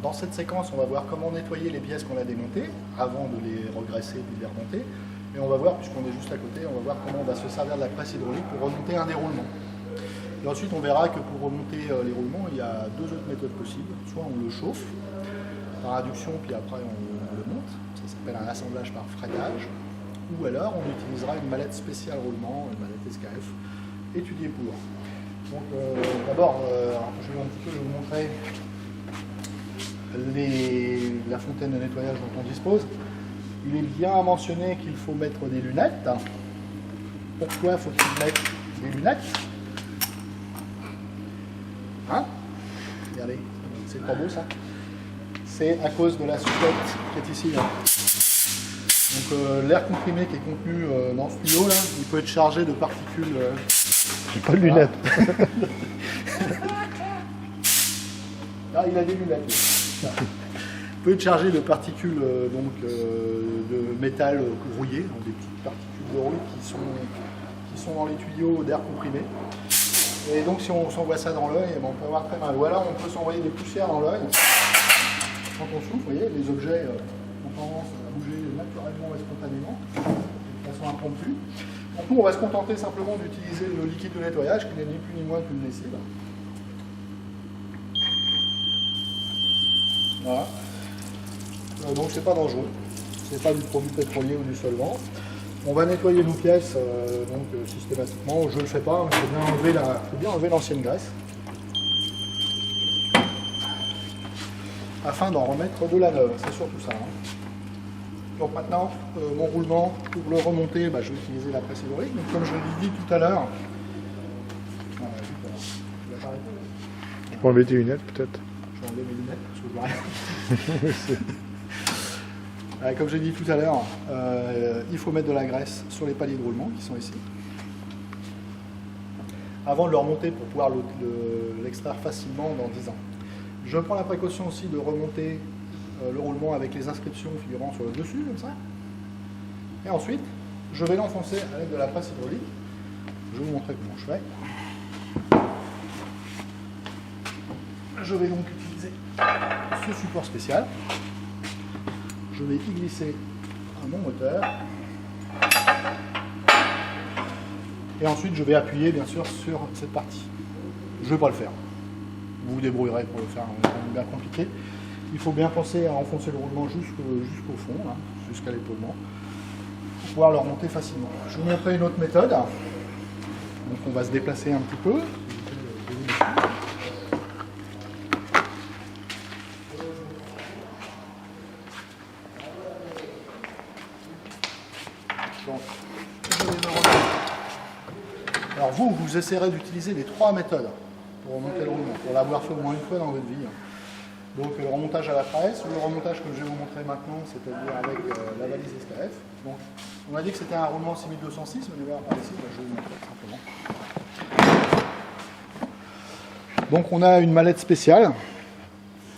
dans cette séquence, on va voir comment nettoyer les pièces qu'on a démontées avant de les regresser et de les remonter. Et on va voir, puisqu'on est juste à côté, on va voir comment on va se servir de la presse hydraulique pour remonter un déroulement. Et ensuite, on verra que pour remonter les roulements, il y a deux autres méthodes possibles. Soit on le chauffe par induction, puis après on le monte. Ça s'appelle un assemblage par freinage. Ou alors, on utilisera une mallette spéciale roulement, une mallette SKF, étudiée pour. Donc, d'abord, je vais un petit peu vous montrer la fontaine de nettoyage dont on dispose. Il est bien mentionné qu'il faut mettre des lunettes. Pourquoi faut-il mettre des lunettes? Hein? Regardez, c'est pas beau ça? C'est à cause de la soufflette qui est ici. Là. Donc l'air comprimé qui est contenu dans ce tuyau là, il peut être chargé de particules. J'ai pas de lunettes. Ah, il a des lunettes. Il peut être chargé de particules de métal rouillé, donc des petites particules de rouille qui sont dans les tuyaux d'air comprimé. Et donc si on s'envoie ça dans l'œil, on peut avoir très mal. Ou alors on peut s'envoyer des poussières dans l'œil. Quand on souffle, vous voyez, les objets ont tendance à bouger naturellement et spontanément, de façon impromptue. Donc nous, on va se contenter simplement d'utiliser le liquide de nettoyage, qui n'est ni plus ni moins qu'une lessive. Voilà. Donc c'est pas dangereux, c'est pas du produit pétrolier ou du solvant. On va nettoyer nos pièces systématiquement, je le fais pas, il faut bien enlever l'ancienne graisse afin d'en remettre de la neuve, c'est surtout ça. Donc maintenant, mon roulement, pour le remonter, je vais utiliser la presse hydraulique. Donc comme je l'ai dit tout à l'heure, Tu peux enlever tes lunettes peut-être? je vais enlever mes lunettes parce que je vois rien. Comme j'ai dit tout à l'heure, il faut mettre de la graisse sur les paliers de roulement qui sont ici. Avant de le remonter pour pouvoir l'extraire facilement dans 10 ans. Je prends la précaution aussi de remonter le roulement avec les inscriptions figurant sur le dessus, comme ça. Et ensuite, je vais l'enfoncer à l'aide de la presse hydraulique. Je vais vous montrer comment je fais. Je vais donc utiliser ce support spécial. Je vais y glisser mon moteur. Et ensuite, je vais appuyer, bien sûr, sur cette partie. Je ne vais pas le faire. Vous vous débrouillerez pour le faire, c'est quand même bien compliqué. Il faut bien penser à enfoncer le roulement jusqu'au fond, jusqu'à l'épalement, pour pouvoir le remonter facilement. Je vais vous montrer une autre méthode. Donc on va se déplacer un petit peu. Alors vous essaierez d'utiliser les trois méthodes pour remonter le roulement, pour l'avoir fait au moins une fois dans votre vie. Donc le remontage à la presse, le remontage que je vais vous montrer maintenant, c'est-à-dire avec la valise SKF. Donc, on a dit que c'était un roulement 6206, on va voir par ici, je vais vous montrer simplement. Donc on a une mallette spéciale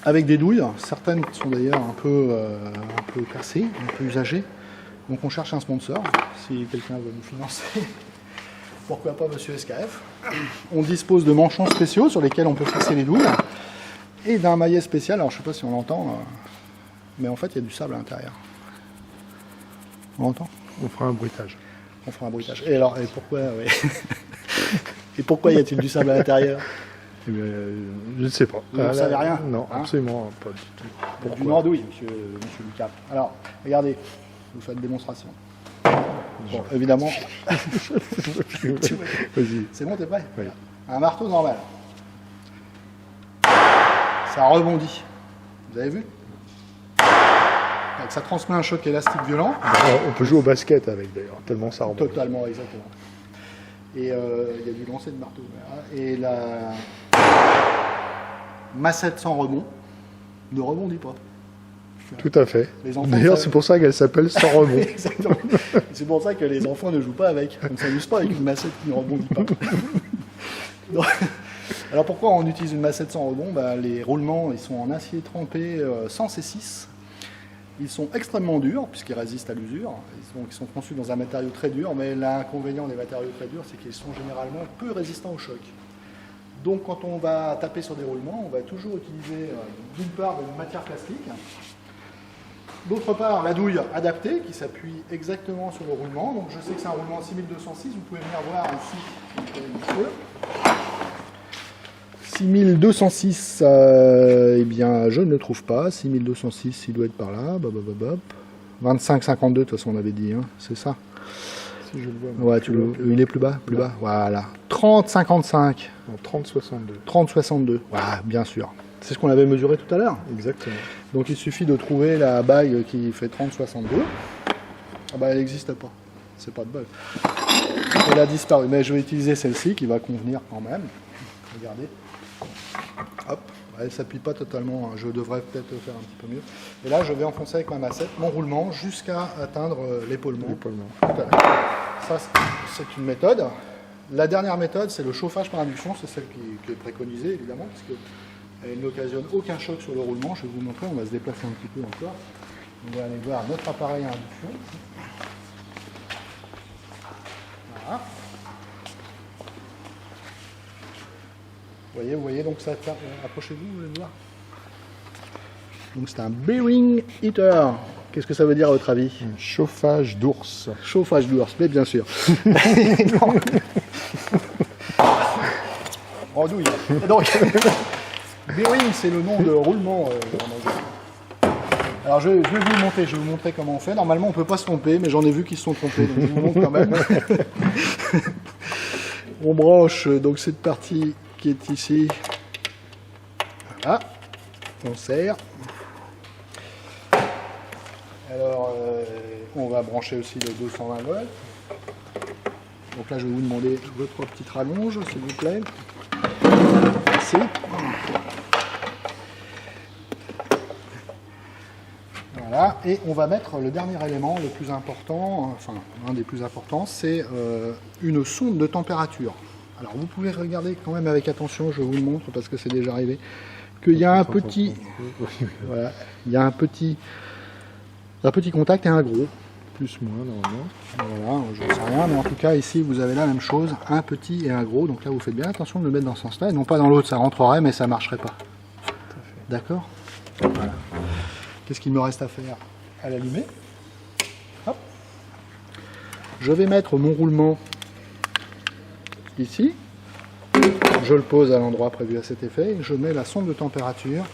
avec des douilles, certaines sont d'ailleurs un peu cassées, un peu usagées. Donc on cherche un sponsor, si quelqu'un veut nous financer. Pourquoi pas Monsieur SKF. On dispose de manchons spéciaux sur lesquels on peut fixer les douilles. Et d'un maillet spécial, alors je ne sais pas si on l'entend, mais en fait il y a du sable à l'intérieur. On l'entend? On fera un bruitage. On fera un bruitage. Et alors, et pourquoi y a-t-il du sable à l'intérieur? Eh bien, je ne sais pas. Vous ne savez rien? Non, absolument pas du tout. Pourquoi? Du andouille, monsieur Lucas. Alors, regardez, je vous fais une démonstration. Bon, évidemment. Vas-y. C'est bon, t'es prêt? Oui. Un marteau normal. Ça rebondit. Vous avez vu? Donc, ça transmet un choc élastique violent. On peut jouer au basket avec d'ailleurs, tellement ça rebondit. Totalement, exactement. Et il y a du lancer de marteau. Et la massette sans rebond ne rebondit pas. Tout à fait. D'ailleurs, c'est pour ça qu'elle s'appelle sans rebond. Exactement. C'est pour ça que les enfants ne jouent pas avec. On ne s'amuse pas avec une massette qui ne rebondit pas. Donc, alors pourquoi on utilise une massette sans rebond? Les roulements, ils sont en acier trempé sans C6. Ils sont extrêmement durs, puisqu'ils résistent à l'usure. Ils sont conçus dans un matériau très dur, mais l'inconvénient des matériaux très durs, c'est qu'ils sont généralement peu résistants au choc. Donc quand on va taper sur des roulements, on va toujours utiliser d'une part une matière plastique, d'autre part la douille adaptée qui s'appuie exactement sur le roulement. Donc je sais que c'est un roulement 6206, vous pouvez venir voir ici. 6206, eh bien je ne le trouve pas. 6206, il doit être par là. 2552, de toute façon on avait dit, hein. C'est ça. Si je le vois. Ouais, il est plus bas, bas. Voilà. 3055. 3062. 3062. Voilà, bien sûr. C'est ce qu'on avait mesuré tout à l'heure. Exactement. Donc il suffit de trouver la bague qui fait 3062. Ah bah elle n'existe pas. C'est pas de bug. Elle a disparu. Mais je vais utiliser celle-ci qui va convenir quand même. Regardez. Hop. Elle ne s'appuie pas totalement. Je devrais peut-être faire un petit peu mieux. Et là, je vais enfoncer avec ma massette mon roulement jusqu'à atteindre l'épaulement. Ça, c'est une méthode. La dernière méthode, c'est le chauffage par induction. C'est celle qui est préconisée, évidemment, parce qu'elle n'occasionne aucun choc sur le roulement. Je vais vous montrer. On va se déplacer un petit peu encore. On va aller voir notre appareil à induction. Voilà. Vous voyez, donc ça, approchez-vous, vous voulez voir. Donc c'est un bearing heater. Qu'est-ce que ça veut dire à votre avis? Un chauffage d'ours. Chauffage d'ours, mais bien sûr. En douille. Donc, bearing, c'est le nom de roulement en anglais. Alors je vais vous montrer comment on fait. Normalement, on ne peut pas se tromper, mais j'en ai vu qui se sont trompés, donc je vous montre quand même. On branche donc cette partie qui est ici. Voilà. On serre. Alors, on va brancher aussi le 220 volts. Donc là, je vais vous demander votre petite rallonge, s'il vous plaît. Merci. Voilà, et on va mettre le dernier élément, le plus important, enfin un des plus importants, c'est une sonde de température. Alors vous pouvez regarder quand même avec attention, je vous le montre parce que c'est déjà arrivé, qu'il y a un petit, voilà, il y a un petit contact et un gros. Plus moins normalement. Voilà, je ne sais rien, mais en tout cas ici vous avez la même chose, un petit et un gros, donc là vous faites bien attention de le mettre dans ce sens-là, et non pas dans l'autre, ça rentrerait mais ça ne marcherait pas. D'accord ? Voilà. Qu'est-ce qu'il me reste à faire? À l'allumer. Hop. Je vais mettre mon roulement ici. Je le pose à l'endroit prévu à cet effet. Et je mets la sonde de température.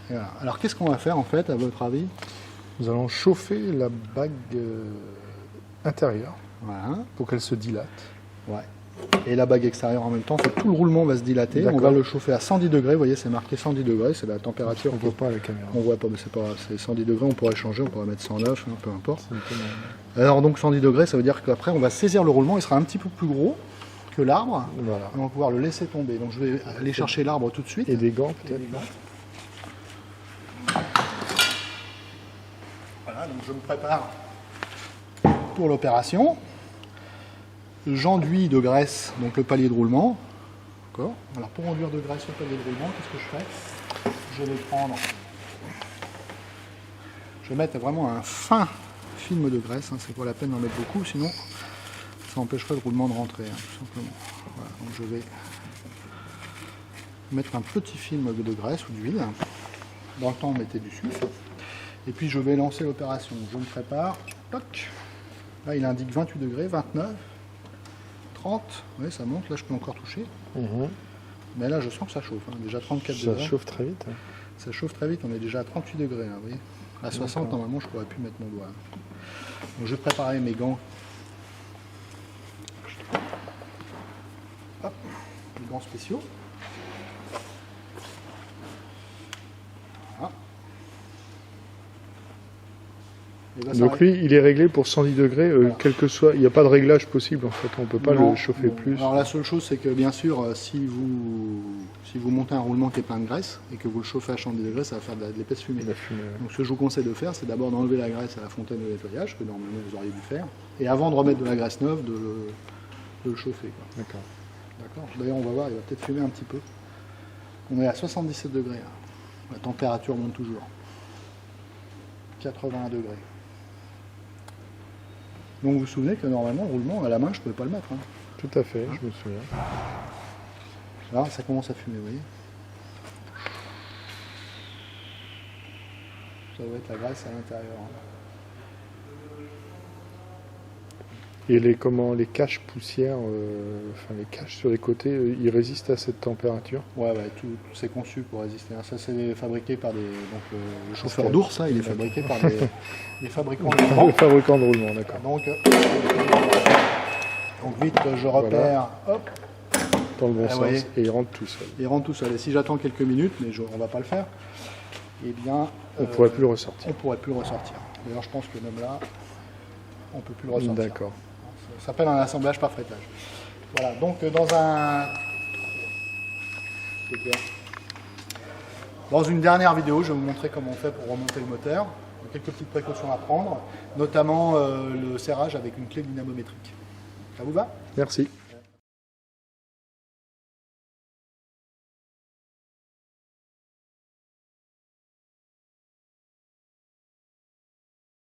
Et voilà. Alors qu'est-ce qu'on va faire en fait, à votre avis? Nous allons chauffer la bague intérieure Voilà. pour qu'elle se dilate. Ouais. Et la bague extérieure en même temps, tout le roulement va se dilater. On va le chauffer à 110 degrés. Vous voyez, c'est marqué 110 degrés, c'est la température. On ne voit pas à la caméra. On voit pas, mais c'est pas grave. C'est 110 degrés, on pourrait changer, on pourrait mettre 109, hein, peu importe. Alors donc 110 degrés, ça veut dire qu'après on va saisir le roulement, il sera un petit peu plus gros que l'arbre. Voilà. Et on va pouvoir le laisser tomber. Donc je vais aller chercher l'arbre tout de suite. Et des gants peut-être. Voilà, donc je me prépare pour l'opération. J'enduis de graisse donc le palier de roulement. D'accord. Alors pour enduire de graisse le palier de roulement, qu'est-ce que je fais? Je vais prendre. Je vais mettre vraiment un fin film de graisse. Hein, c'est pas la peine d'en mettre beaucoup, sinon ça empêcherait le roulement de rentrer, hein, tout simplement. Voilà, donc je vais mettre un petit film de graisse ou d'huile. Dans le temps, on mettait du sucre. Et puis je vais lancer l'opération. Je me prépare. Toc. Là, il indique 28 degrés, 29. 30, oui, ça monte, là je peux encore toucher. Mais là je sens que ça chauffe, hein. Déjà 34 degrés. Ça chauffe très vite. Hein. Ça chauffe très vite, on est déjà à 38 degrés, là, vous voyez. À 60, normalement, je pourrais plus mettre mon doigt. Donc je vais préparer mes gants. Hop, les gants spéciaux. Voilà. Donc lui, il est réglé pour 110 degrés, voilà. Quel que soit, il n'y a pas de réglage possible en fait, on ne peut pas le chauffer plus. Alors la seule chose, c'est que bien sûr, si vous montez un roulement qui est plein de graisse et que vous le chauffez à 110 degrés, ça va faire de l'épaisse fumée. Donc ce que je vous conseille de faire, c'est d'abord d'enlever la graisse à la fontaine de nettoyage, que normalement vous auriez dû faire, et avant de remettre de la graisse neuve, de le chauffer. D'accord. D'ailleurs, on va voir, il va peut-être fumer un petit peu. On est à 77 degrés. Là. La température monte toujours. 81 degrés. Donc vous vous souvenez que normalement, le roulement à la main, je ne pouvais pas le mettre. Hein. Tout à fait, je me souviens. Là, ça commence à fumer, vous voyez. Ça doit être la graisse à l'intérieur. Et les caches poussières, enfin les caches sur les côtés, ils résistent à cette température? Ouais, tout c'est conçu pour résister. Ça, c'est fabriqué par des. Donc, le chauffeur d'ours, il est fabriqué par des fabricants de roulement. Le fabricant de roulement, d'accord. Donc, vite, je repère. Voilà. Hop. Dans le bon sens, et il rentre tout seul. Il rentre tout seul. Et si j'attends quelques minutes, mais on ne va pas le faire, eh bien. On ne pourrait plus le ressortir. On ne pourrait plus le ressortir. D'ailleurs, je pense que même là, on ne peut plus le ressortir. D'accord. Ça s'appelle un assemblage par frettage. Voilà, donc dans une dernière vidéo, je vais vous montrer comment on fait pour remonter le moteur. Quelques petites précautions à prendre, notamment le serrage avec une clé dynamométrique. Ça vous va ? Merci.